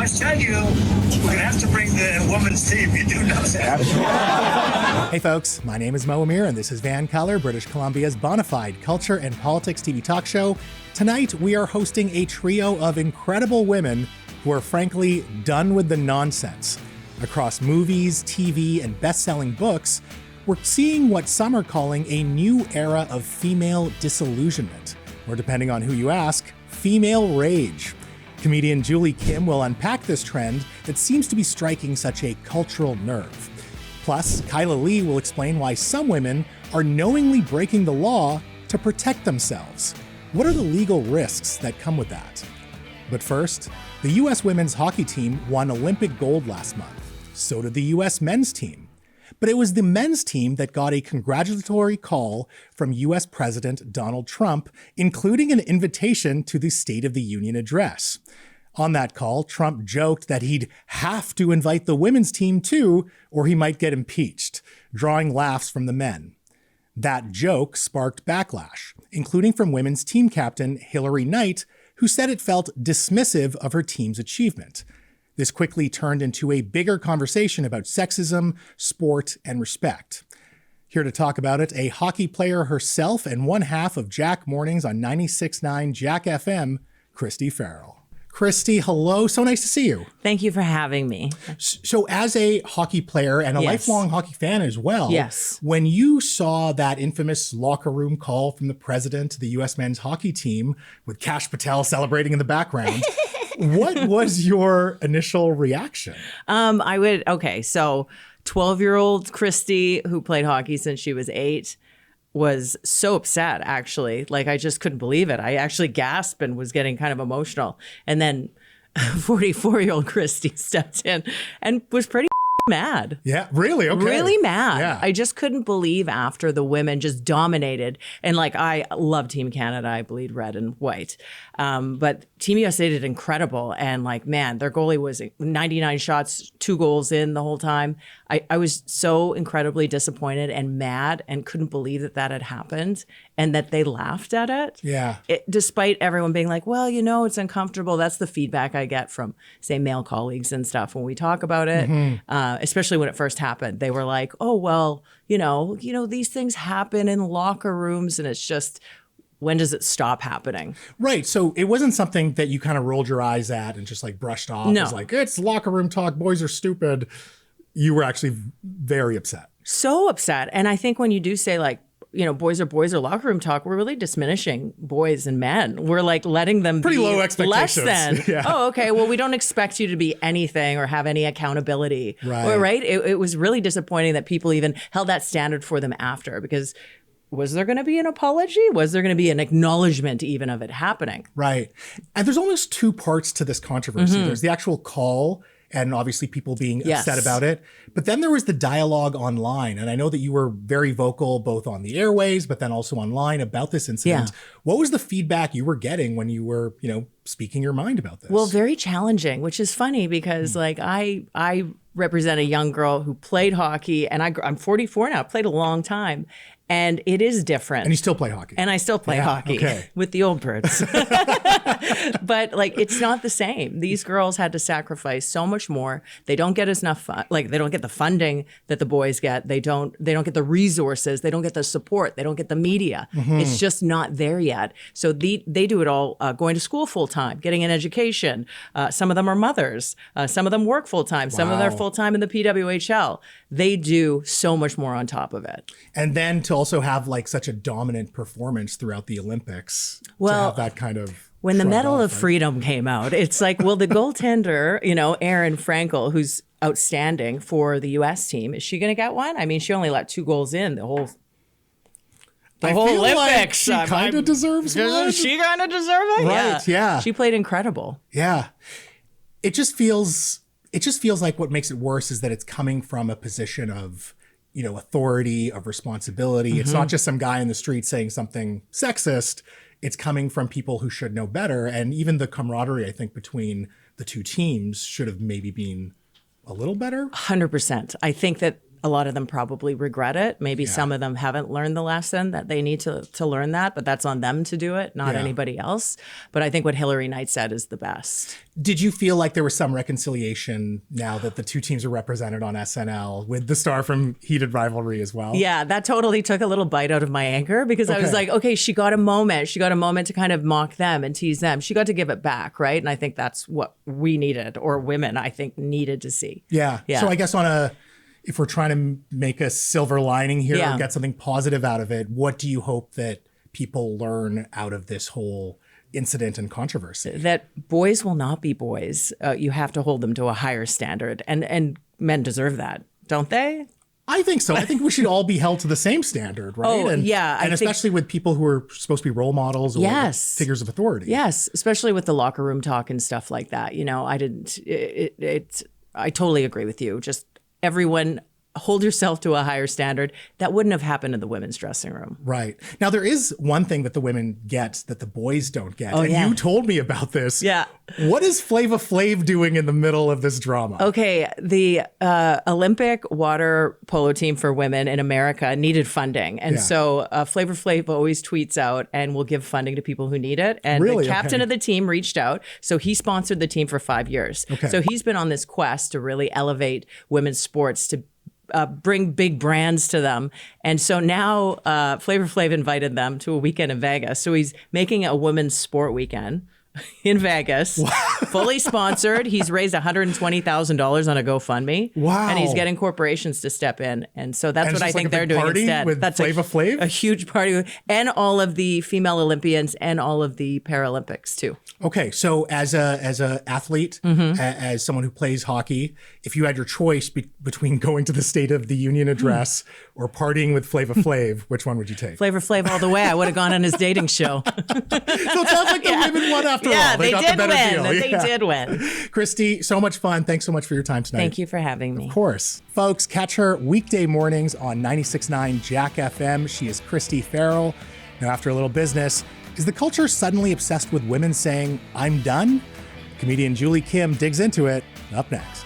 must tell you, we're going to have to bring the women's team. You do know that. Hey folks, my name is Mo Amir and this is VANCOLOUR, British Columbia's bona fide culture and politics TV talk show. Tonight we are hosting a trio of incredible women who are frankly done with the nonsense. Across movies, TV, and best-selling books, we're seeing what some are calling a new era of female disillusionment, or depending on who you ask, female rage. Comedian Julie Kim will unpack this trend that seems to be striking such a cultural nerve. Plus, Kyla Lee will explain why some women are knowingly breaking the law to protect themselves. What are the legal risks that come with that? But first, the U.S. women's hockey team won Olympic gold last month. So did the U.S. men's team. But it was the men's team that got a congratulatory call from U.S. President Donald Trump, including an invitation to the State of the Union address. On that call, Trump joked that he'd have to invite the women's team too, or he might get impeached, drawing laughs from the men. That joke sparked backlash, including from women's team captain Hillary Knight, who said it felt dismissive of her team's achievement. This quickly turned into a bigger conversation about sexism, sport, and respect. Here to talk about it, a hockey player herself and one half of Jack Mornings on 96.9 Jack FM, Christy Farrell. Christy, hello. So nice to see you. Thank you for having me. So as a hockey player and a lifelong hockey fan as well, when you saw that infamous locker room call from the president to the U.S. men's hockey team with Kash Patel celebrating in the background, what was your initial reaction? So 12-year-old Christy, who played hockey since she was 8, was so upset, actually. Like, I just couldn't believe it. I actually gasped and was getting kind of emotional. And then 44-year-old Christy stepped in and was pretty mad. Yeah, really? Okay. Really mad. Yeah. I just couldn't believe after the women just dominated. And like, I love Team Canada. I bleed red and white. But Team USA did incredible. And like, man, their goalie was 99 shots, 2 goals in the whole time. I was so incredibly disappointed and mad and couldn't believe that that had happened and that they laughed at it. Yeah. Despite everyone being like, well, you know, it's uncomfortable. That's the feedback I get from, say, male colleagues and stuff when we talk about it, especially when it first happened. They were like, oh, well, you know, these things happen in locker rooms and it's just, when does it stop happening? Right. So it wasn't something that you kind of rolled your eyes at and just like brushed off. No. It was like, it's locker room talk. Boys are stupid. You were actually very upset. So upset. And I think when you do say like, you know, boys or locker room talk, we're really diminishing boys and men. We're like letting them pretty be low expectations. Less than. Yeah. Oh, okay. Well, we don't expect you to be anything or have any accountability. Right. Or, right? It was really disappointing that people even held that standard for them after, because was there going to be an apology? Was there going to be an acknowledgement even of it happening? Right. And there's almost 2 parts to this controversy. There's the actual call and obviously people being upset about it. But then there was the dialogue online. And I know that you were very vocal both on the airways, but then also online about this incident. Yeah. What was the feedback you were getting when you were, you know, speaking your mind about this? Well, very challenging, which is funny because like I represent a young girl who played hockey and I'm 44 now, played a long time. And it is different. And you still play hockey. And I still play hockey with the old birds. But like, it's not the same. These girls had to sacrifice so much more. They don't get enough fun. Like, they don't get the funding that the boys get. They don't get the resources. They don't get the support. They don't get the media. It's just not there yet. So they do it all going to school full time, getting an education. Some of them are mothers. Some of them work full time. Some of them are full time in the PWHL. They do so much more on top of it. And then to also have like such a dominant performance throughout the Olympics, to have that kind of when the Medal of Freedom came out, it's like, well, the goaltender, you know, Erin Frankel, who's outstanding for the U.S. team, is she going to get one? I mean, she only let 2 goals in the whole Olympics. Like she kind of deserves one. She kind of deserves it. Right? Yeah. She played incredible. Yeah. It just feels like what makes it worse is that it's coming from a position of, you know, authority, of responsibility. It's not just some guy in the street saying something sexist. It's coming from people who should know better. And even the camaraderie, I think, between the 2 teams should have maybe been a little better. 100%. I think that a lot of them probably regret it. Maybe some of them haven't learned the lesson that they need to learn that, but that's on them to do it, not anybody else. But I think what Hillary Knight said is the best. Did you feel like there was some reconciliation now that the two teams are represented on SNL with the star from Heated Rivalry as well? Yeah, that totally took a little bite out of my anger because I was like, okay, she got a moment. She got a moment to kind of mock them and tease them. She got to give it back, right? And I think that's what we needed, or women, I think, needed to see. Yeah. So I guess if we're trying to make a silver lining here or get something positive out of it, what do you hope that people learn out of this whole incident and controversy? That boys will not be boys. You have to hold them to a higher standard, and men deserve that, don't they? I think so. I think we should all be held to the same standard, right? Oh, and especially with people who are supposed to be role models or figures of authority. Yes, especially with the locker room talk and stuff like that. You know, I totally agree with you. Just everyone hold yourself to a higher standard. That wouldn't have happened in the women's dressing room. Right. Now, there is one thing that the women get that the boys don't get. You told me about this. Yeah. What is Flava Flav doing in the middle of this drama? Okay. The Olympic water polo team for women in America needed funding. And so Flavor Flav always tweets out and will give funding to people who need it. And the captain of the team reached out. So he sponsored the team for 5 years. So he's been on this quest to really elevate women's sports, to bring big brands to them. And so now Flavor Flav invited them to a weekend in Vegas. So he's making a women's sport weekend in Vegas, fully sponsored. He's raised $120,000 on a GoFundMe. Wow. And he's getting corporations to step in. And so that's what I think they're doing instead. With that's Flava Flav? A huge party. And all of the female Olympians and all of the Paralympics too. Okay, so as a athlete, as someone who plays hockey, if you had your choice between going to the State of the Union address or partying with Flava Flav, which one would you take? Flavor Flav all the way. I would have gone on his dating show. So it sounds like the women won after all. They got did the better win. deal. They did win. Christy, so much fun. Thanks so much for your time tonight. Thank you for having me. Of course. Folks, catch her weekday mornings on 96.9 Jack FM. She is Christy Farrell. Now, after a little business, is the culture suddenly obsessed with women saying, "I'm done"? Comedian Julie Kim digs into it up next.